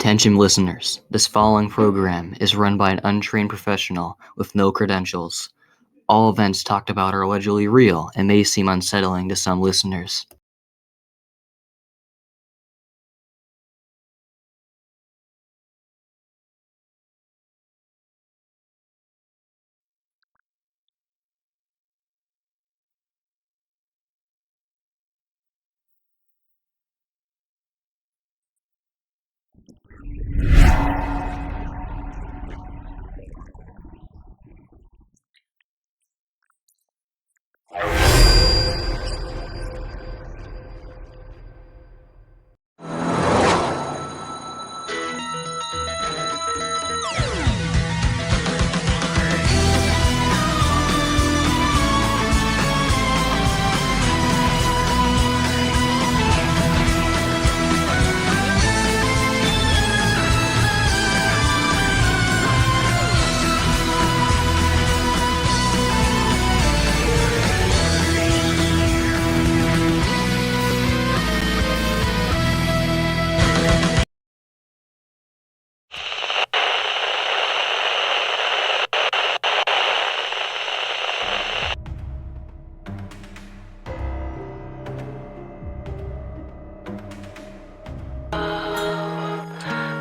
Attention listeners, this following program is run by an untrained professional with no credentials. All events talked about are allegedly real and may seem unsettling to some listeners.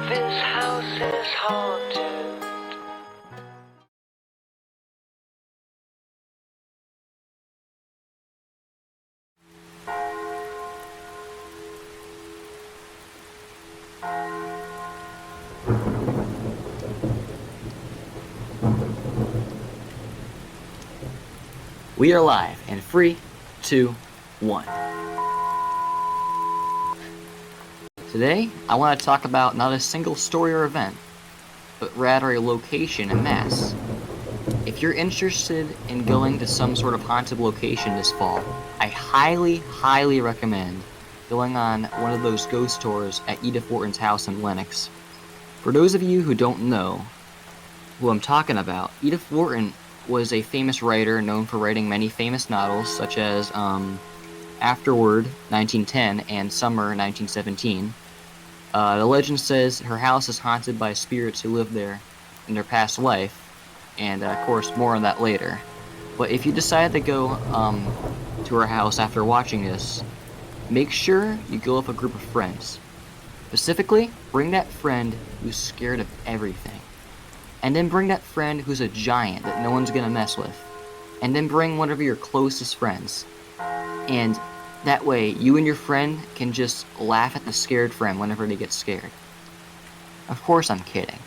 This house is haunted. We are live in 3, 2, 1. Today, I want to talk about not a single story or event, but rather a location en masse. If you're interested in going to some sort of haunted location this fall, I highly recommend going on one of those ghost tours at Edith Wharton's house in Lenox. For those of you who don't know who I'm talking about, Edith Wharton was a famous writer known for writing many famous novels such as Afterward 1910 and Summer 1917. The legend says her house is haunted by spirits who lived there in their past life, and of course more on that later. But if you decide to go to her house after watching this, make sure you go with a group of friends. Specifically, bring that friend who's scared of everything. And then bring that friend who's a giant that no one's gonna mess with. And then bring one of your closest friends. And that way, you and your friend can just laugh at the scared friend whenever they get scared. Of course I'm kidding.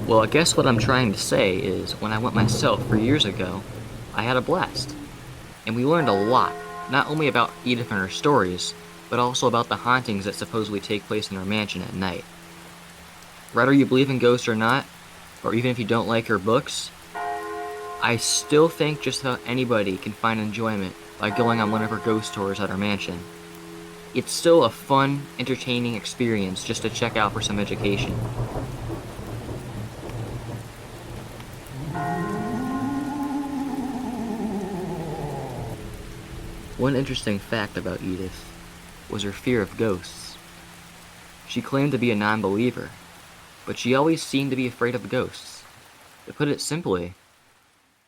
Well, I guess what I'm trying to say is, when I went myself 3 years ago, I had a blast. And we learned a lot, not only about Edith and her stories, but also about the hauntings that supposedly take place in her mansion at night. Whether you believe in ghosts or not, or even if you don't like her books, I still think just about anybody can find enjoyment by going on one of her ghost tours at her mansion. It's still a fun, entertaining experience just to check out for some education. One interesting fact about Edith was her fear of ghosts. She claimed to be a non-believer, but she always seemed to be afraid of ghosts. To put it simply,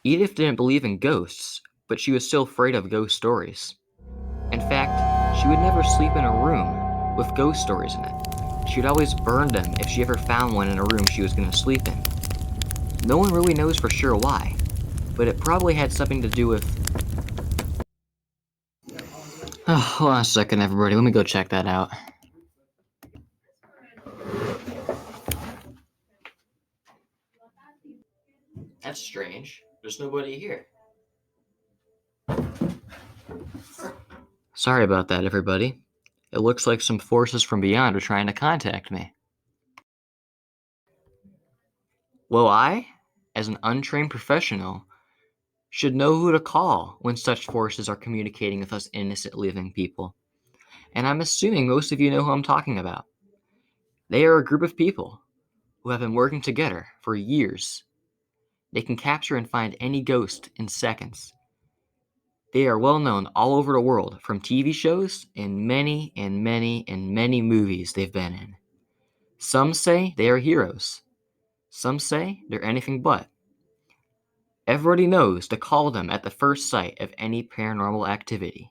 Edith didn't believe in ghosts, but she was still afraid of ghost stories. In fact, she would never sleep in a room with ghost stories in it. She would always burn them if she ever found one in a room she was going to sleep in. No one really knows for sure why, but it probably had something to do with... Oh, hold on a second, everybody. Let me go check that out. That's strange. There's nobody here. Sorry about that, everybody. It looks like some forces from beyond are trying to contact me. Well, I, as an untrained professional, should know who to call when such forces are communicating with us innocent living people. And I'm assuming most of you know who I'm talking about. They are a group of people who have been working together for years. They can capture and find any ghost in seconds. They are well known all over the world from TV shows and many and many and many movies they've been in. Some say they are heroes. Some say they're anything but. Everybody knows to call them at the first sight of any paranormal activity.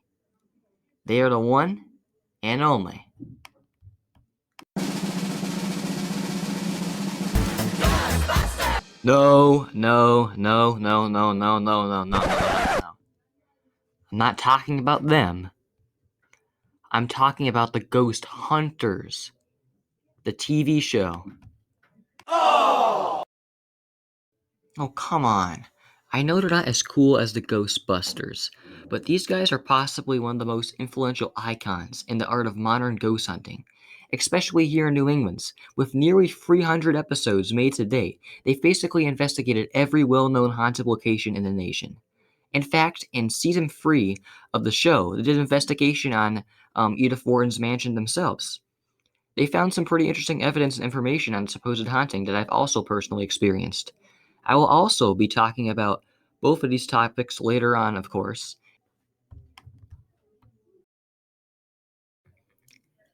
They are the one and only. No, no, no, no, no, no, no, no, no, no, no, no. I'm not talking about them. I'm talking about the Ghost Hunters, the TV show. Oh, come on. I know they're not as cool as the Ghostbusters, but these guys are possibly one of the most influential icons in the art of modern ghost hunting, especially here in New England. With nearly 300 episodes made to date, they've basically investigated every well-known haunted location in the nation. In fact, in season 3 of the show, they did an investigation on Edith Wharton's mansion themselves. They found some pretty interesting evidence and information on supposed haunting that I've also personally experienced. I will also be talking about both of these topics later on, of course.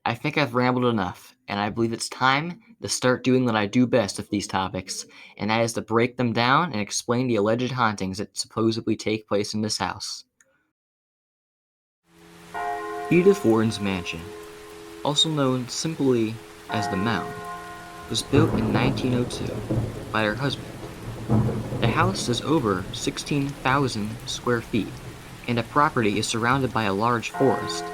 I think I've rambled enough, and I believe it's time to start doing what I do best with these topics, and that is to break them down and explain the alleged hauntings that supposedly take place in this house. Edith Wharton's mansion, also known simply as the Mound, was built in 1902 by her husband. The house is over 16,000 square feet, and the property is surrounded by a large forest.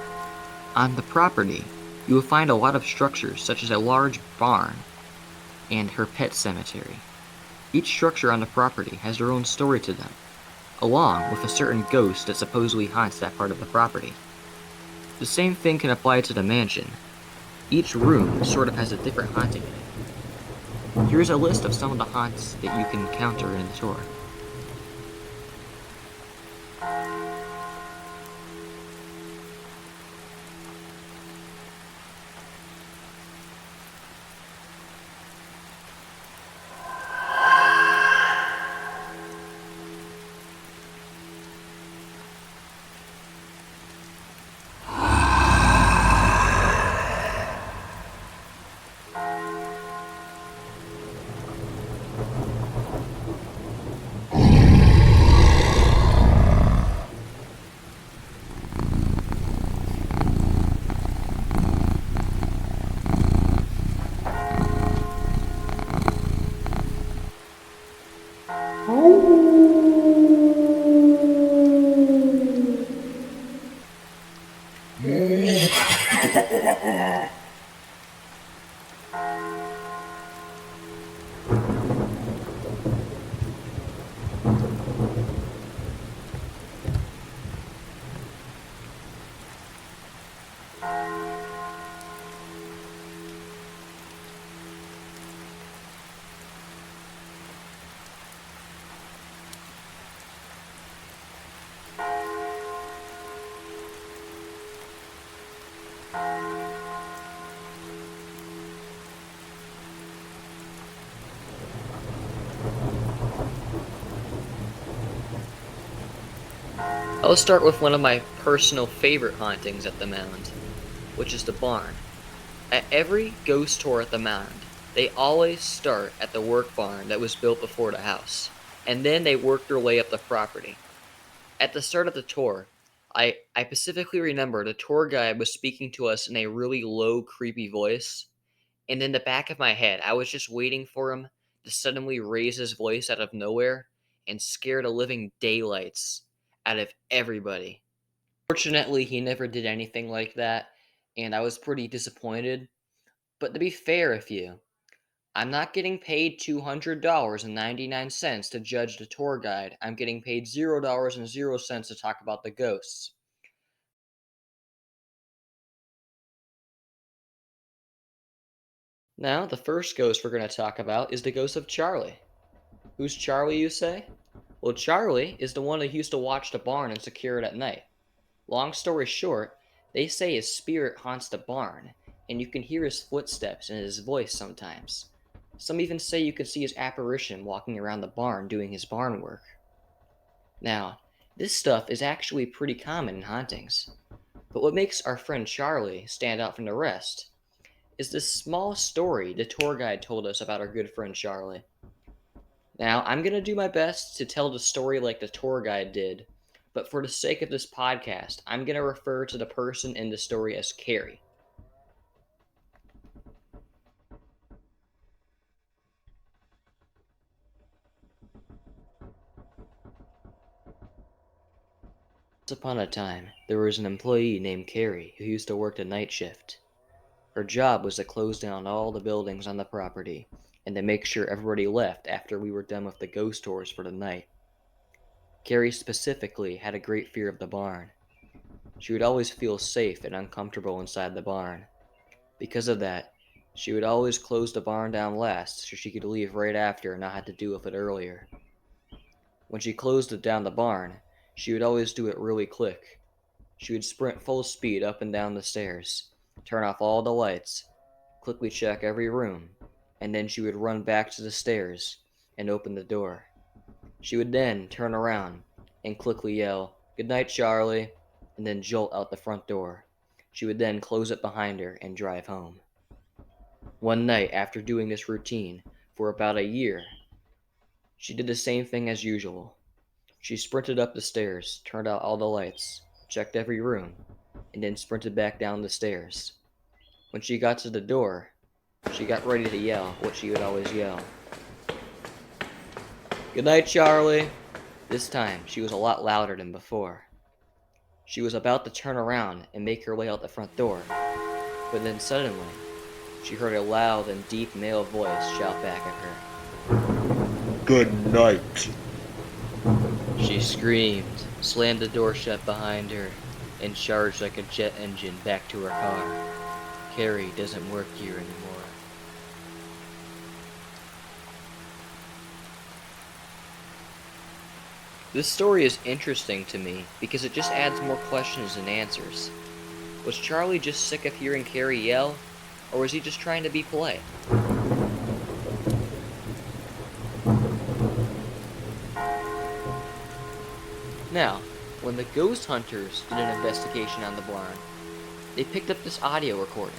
On the property, you will find a lot of structures such as a large barn and her pet cemetery. Each structure on the property has their own story to them, along with a certain ghost that supposedly haunts that part of the property. The same thing can apply to the mansion. Each room sort of has a different haunting in it. Here's a list of some of the haunts that you can encounter in the tour. I'll start with one of my personal favorite hauntings at the Mound, which is the barn. At every ghost tour at the Mound, they always start at the work barn that was built before the house, and then they work their way up the property. At the start of the tour, I specifically remember the tour guide was speaking to us in a really low, creepy voice, and in the back of my head, I was just waiting for him to suddenly raise his voice out of nowhere and scare the living daylights out of everybody. Fortunately, he never did anything like that, and I was pretty disappointed. But to be fair with you, I'm not getting paid $200.99 to judge the tour guide. I'm getting paid $0.00 to talk about the ghosts. Now, the first ghost we're going to talk about is the ghost of Charlie. Who's Charlie, you say? Well, Charlie is the one who used to watch the barn and secure it at night. Long story short, they say his spirit haunts the barn, and you can hear his footsteps and his voice sometimes. Some even say you can see his apparition walking around the barn doing his barn work. Now, This stuff is actually pretty common in hauntings. But what makes our friend Charlie stand out from the rest is this small story the tour guide told us about our good friend Charlie. Now, I'm going to do my best to tell the story like the tour guide did, but for the sake of this podcast, I'm going to refer to the person in the story as Carrie. Once upon a time, there was an employee named Carrie who used to work the night shift. Her job was to close down all the buildings on the property and to make sure everybody left after we were done with the ghost tours for the night. Carrie specifically had a great fear of the barn. She would always feel safe and uncomfortable inside the barn. Because of that, she would always close the barn down last so she could leave right after and not have to deal with it earlier. When she closed it down the barn, she would always do it really quick. She would sprint full speed up and down the stairs, turn off all the lights, quickly check every room, and then she would run back to the stairs and open the door. She would then turn around and quickly yell, "Good night, Charlie," and then jolt out the front door. She would then close it behind her and drive home. One night, after doing this routine for about a year, she did the same thing as usual. She sprinted up the stairs, turned out all the lights, checked every room, and then sprinted back down the stairs. When she got to the door, she got ready to yell what she would always yell. "Good night, Charlie." This time, she was a lot louder than before. She was about to turn around and make her way out the front door, but then suddenly, she heard a loud and deep male voice shout back at her. "Good night." She screamed, slammed the door shut behind her, and charged like a jet engine back to her car. Carrie doesn't work here anymore. This story is interesting to me because it just adds more questions than answers. Was Charlie just sick of hearing Carrie yell, or was he just trying to be polite? Now, when the ghost hunters did an investigation on the barn, they picked up this audio recording.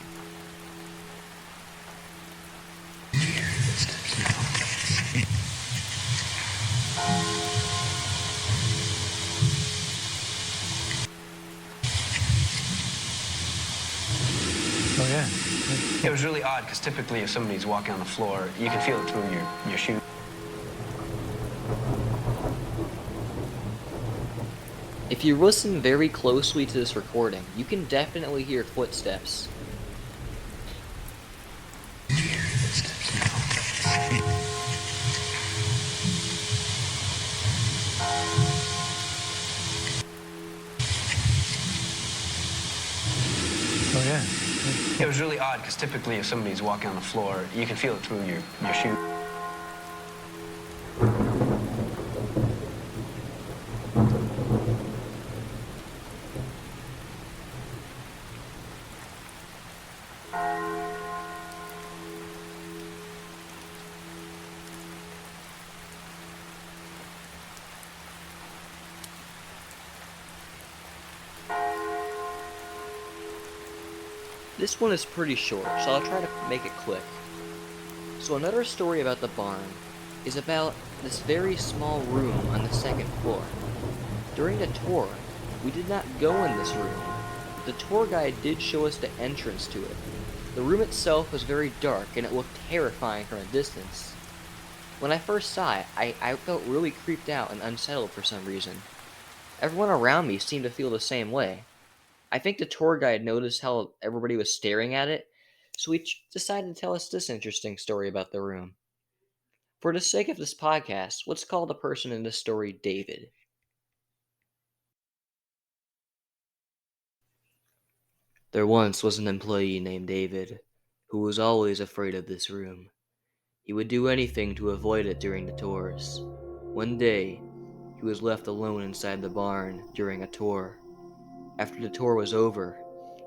Oh, yeah. It was really odd because typically if somebody's walking on the floor, you can feel it through your shoe. If you listen very closely to this recording, you can definitely hear footsteps. Oh, yeah. It was really odd because typically if somebody's walking on the floor, you can feel it through your shoe. This one is pretty short, so I'll try to make it quick. So another story about the barn is about this very small room on the second floor. During the tour, we did not go in this room, but the tour guide did show us the entrance to it. The room itself was very dark and it looked terrifying from a distance. When I first saw it, I felt really creeped out and unsettled for some reason. Everyone around me seemed to feel the same way. I think the tour guide noticed how everybody was staring at it, so he decided to tell us this interesting story about the room. For the sake of this podcast, let's call the person in this story David. There once was an employee named David, who was always afraid of this room. He would do anything to avoid it during the tours. One day, he was left alone inside the barn during a tour. After the tour was over,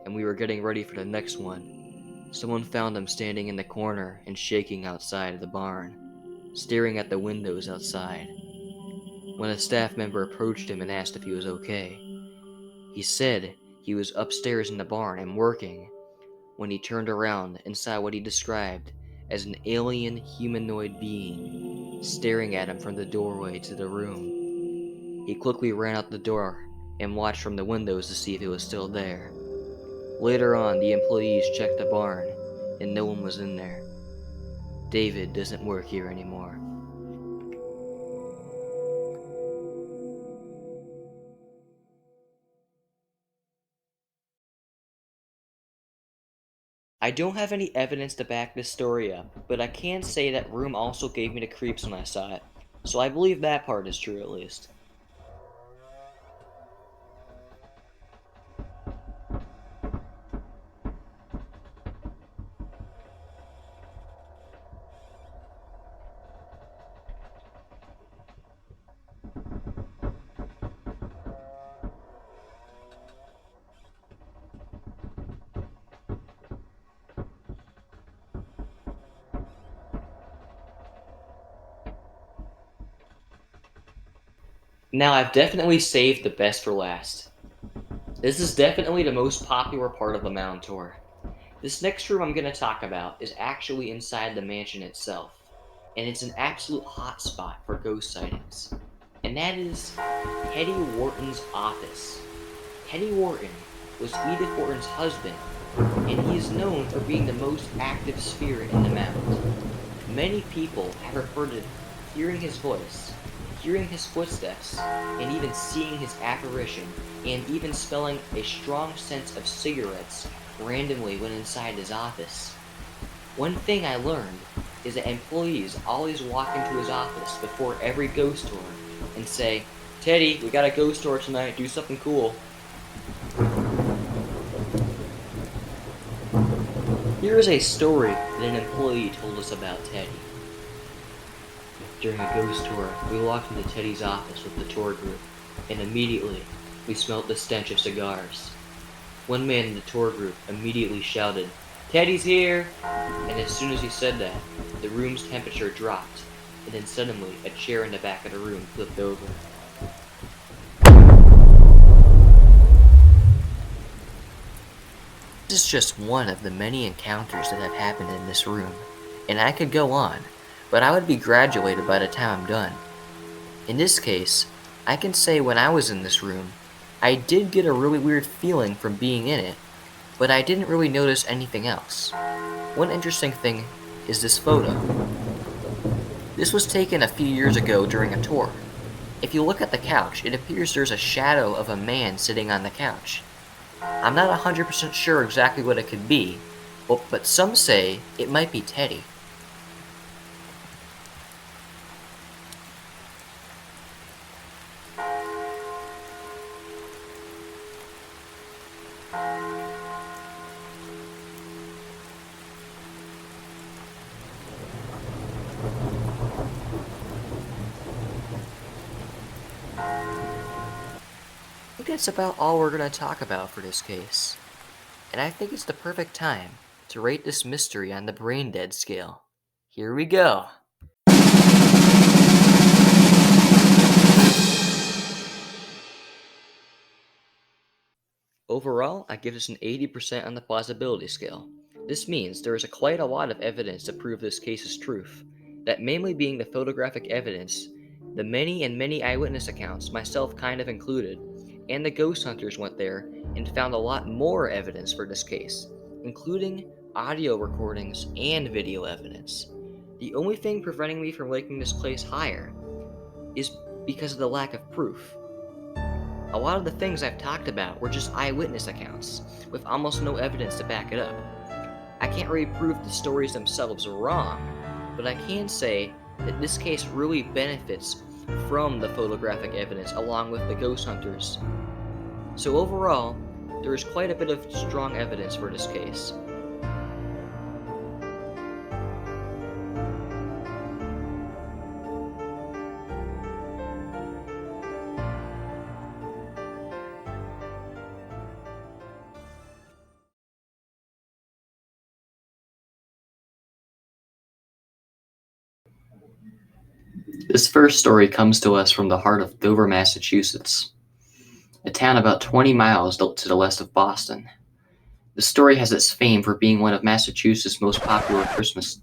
and we were getting ready for the next one, someone found him standing in the corner and shaking outside of the barn, staring at the windows outside. when a staff member approached him and asked if he was okay. He said he was upstairs in the barn and working when he turned around and saw what he described as an alien humanoid being staring at him from the doorway to the room. He quickly ran out the door and watched from the windows to see if it was still there. Later on, the employees checked the barn and no one was in there. David doesn't work here anymore. I don't have any evidence to back this story up, but I can say that room also gave me the creeps when I saw it, so I believe that part is true at least. Now I've definitely saved the best for last. This is definitely the most popular part of the Mound tour. This next room I'm going to talk about is actually inside the mansion itself, and it's an absolute hotspot for ghost sightings. And that is Teddy Wharton's office. Teddy Wharton was Edith Wharton's husband, and he is known for being the most active spirit in the Mound. Many people have reported hearing his voice, hearing his footsteps, and even seeing his apparition, and even smelling a strong scent of cigarettes randomly when inside his office. One thing I learned is that employees always walk into his office before every ghost tour and say, "Teddy, we got a ghost tour tonight, do something cool." Here is a story that an employee told us about Teddy. During a ghost tour, we walked into Teddy's office with the tour group, and immediately we smelt the stench of cigars. One man in the tour group immediately shouted, "Teddy's here!" And as soon as he said that, the room's temperature dropped, and then suddenly a chair in the back of the room flipped over. This is just one of the many encounters that have happened in this room, and I could go on, but I would be graduated by the time I'm done. In this case, I can say when I was in this room, I did get a really weird feeling from being in it, but I didn't really notice anything else. One interesting thing is this photo. This was taken a few years ago during a tour. If you look at the couch, it appears there's a shadow of a man sitting on the couch. I'm not 100% sure exactly what it could be, but some say it might be Teddy. I think that's about all we're going to talk about for this case. And I think it's the perfect time to rate this mystery on the brain dead scale. Here we go. Overall, I give this an 80% on the plausibility scale. This means there is quite a lot of evidence to prove this case's truth, that mainly being the photographic evidence, the many eyewitness accounts, myself kind of included, and the ghost hunters went there and found a lot more evidence for this case, including audio recordings and video evidence. The only thing preventing me from ranking this place higher is because of the lack of proof. A lot of the things I've talked about were just eyewitness accounts, with almost no evidence to back it up. I can't really prove the stories themselves are wrong, but I can say that this case really benefits from the photographic evidence along with the ghost hunters. So overall, there is quite a bit of strong evidence for this case. This first story comes to us from the heart of Dover, Massachusetts, a town about 20 miles to the west of Boston. The story has its fame for being one of Massachusetts' most popular Christmas